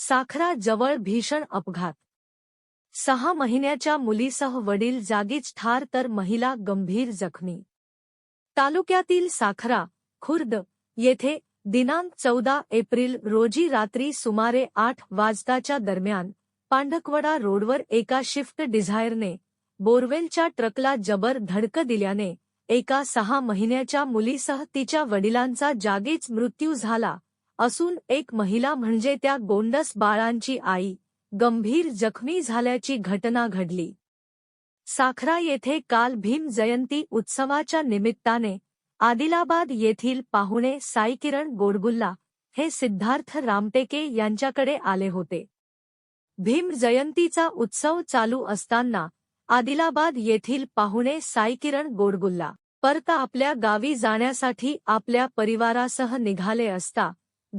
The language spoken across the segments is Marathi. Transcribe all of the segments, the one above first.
साखरा जवळ भीषण अपघात. 6 महिन्याच्या मुलीसह वडील जागीच ठार तर महिला गंभीर जखमी. तालुक्यातील साखरा, खुर्द येथे दिनांक 14 एप्रिल रोजी रात्री सुमारे 8 वाजताच्या दरम्यान पांढरकवडा रोडवर एका स्विफ्ट डिझायरने बोरवेलच्या ट्रकला जबर धडक दिल्याने एका 6 महिन्याच्या मुलीसह तिच्या वडिलांचा जागीच मृत्यू झाला असून एक महिला म्हणजे त्या गोंडस बाळांची आई गंभीर जखमी झाल्याची घटना घडली. साखरा येथे काल भीम जयंती उत्सवाच्या निमित्ताने आदिलाबाद येथील पाहुणे साईकिरण गोडगुल्ला हे सिद्धार्थ रामटेके यांच्याकडे आले होते. भीम जयंतीचा उत्सव चालू असताना आदिलाबाद येथील पाहुणे साईकिरण गोडगुल्ला परत आपल्या गावी जाण्यासाठी आपल्या परिवारासह निघाले असता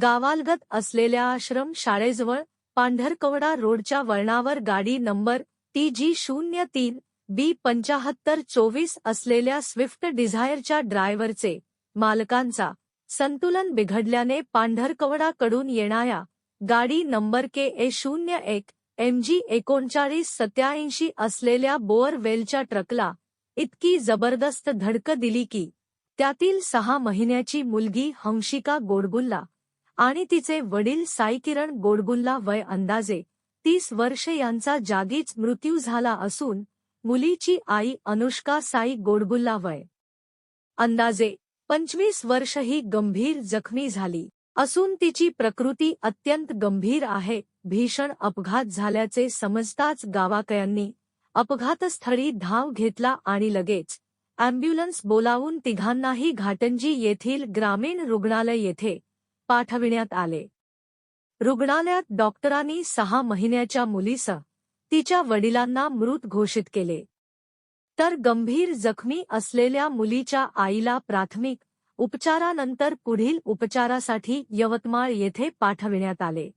गावालगत असलेल्या आश्रम शाळेजवळ पांढरकवडा रोडच्या वळणावर गाडी नंबर TG03B7524 असलेल्या स्विफ्ट डिझायरच्या ड्रायव्हरचे मालकांचा संतुलन बिघडल्याने पांढरकवडाकडून येणाऱ्या गाडी नंबर KA01 MG 3987 असलेल्या बोअरवेलच्या ट्रकला इतकी जबरदस्त धडक दिली की त्यातील 6 महिन्याची मुलगी हंशिका गोडगुल्ला आणि तिचे वडील साईकिरण गोडगुल्ला वय अंदाजे 30 वर्ष यांचा जागीच मृत्यू झाला असून मुलीची आई अनुष्का साई गोडगुल्ला वय अंदाजे 25 वर्ष ही गंभीर जखमी झाली असून तिची प्रकृती अत्यंत गंभीर आहे. भीषण अपघात झाल्याचे समजताच गावाकयांनी अपघातस्थळी धाव घेतला आणि लगेच ॲम्ब्युलन्स बोलावून तिघांनाही घाटंजी येथील ग्रामीण रुग्णालय येथे पाठविण्यात आले. रुग्णालयात डॉक्टरांनी 6 महिन्याच्या मुलीसह तिच्या वडिलांना मृत घोषित केले, तर गंभीर जखमी असलेल्या मुलीच्या आईला प्राथमिक उपचारानंतर पुढील उपचारासाठी यवतमाळ येथे पाठविण्यात आले.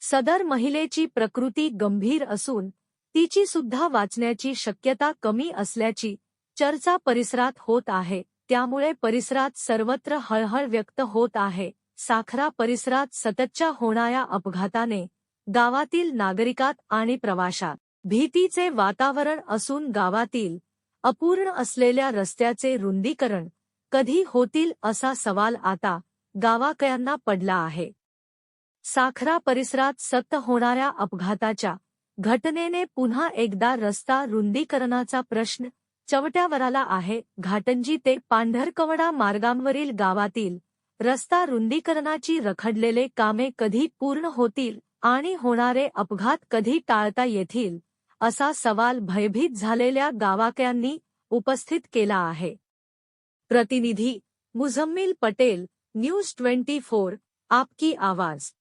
सदर महिलेची प्रकृती गंभीर असून तिची सुद्धा वाचण्याची शक्यता कमी असल्याची चर्चा परिसरात होत आहे. त्यामुळे परिसरात सर्वत्र हळहळ व्यक्त होत आहे. साखरा परिसरात सततच्या होणाऱ्या अपघाताने गावातील नागरिकात आणि प्रवाशात भीतीचे वातावरण असून गावातील अपूर्ण असलेल्या रस्त्याचे रुंदीकरण कधी होतील असा सवाल आता गावाकयांना पडला आहे. साखरा परिसरात सतत होणाऱ्या अपघाताच्या घटनेने पुन्हा एकदा रस्ता रुंदीकरणाचा प्रश्न चव्हाट्यावर आला आहे. घाटंजी ते पांढरकवडा मार्गावरील गावातील रस्ता रुंदीकरणाची रखडलेले कामे कधी पूर्ण होतील आणि होणारे अपघात कधी टाळता येतील असा सवाल भयभीत झालेल्या गावाकयांनी उपस्थित केला आहे. प्रतिनिधी मुझम्मिल पटेल, न्यूज 24, आपकी आवाज.